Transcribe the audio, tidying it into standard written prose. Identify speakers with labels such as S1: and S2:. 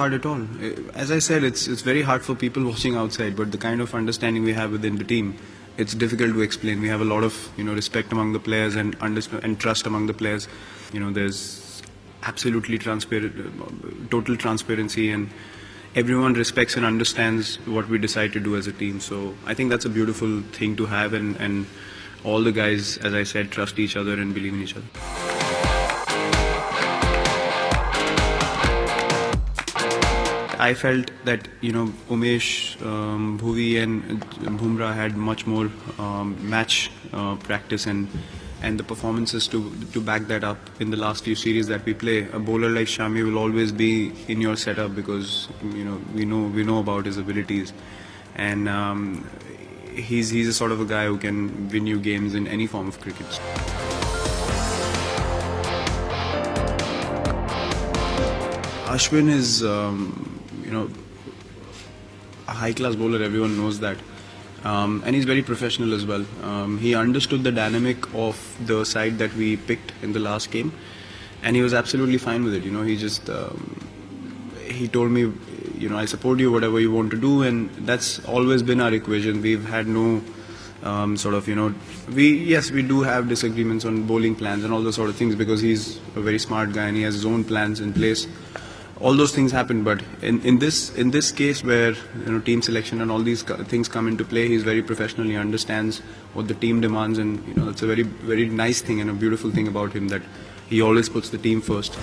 S1: hard at all. As I said, it's very hard for people watching outside, but the kind of understanding we have within the team, it's difficult to explain. We have a lot of respect among the players and and trust among the players. There's absolutely total transparency, and everyone respects and understands what we decide to do as a team. So I think that's a beautiful thing to have, and all the guys, as I said, trust each other and believe in each other. I felt that Umesh, Bhuvi and Bumrah had much more match practice and the performances to back that up in the last few series that we play. A bowler like Shami will always be in your setup because we know about his abilities, and he's a sort of a guy who can win you games in any form of cricket. Ashwin is a high-class bowler. Everyone knows that. And he's very professional as well. He understood the dynamic of the side that we picked in the last game, and he was absolutely fine with it. He just he told me, I support you, whatever you want to do, and that's always been our equation. We've had no we do have disagreements on bowling plans and all those sort of things because he's a very smart guy and he has his own plans in place. All those things happen, but in this case where team selection and all these things come into play, he's very professional. He understands what the team demands, and that's a very, very nice thing and a beautiful thing about him, that he always puts the team first.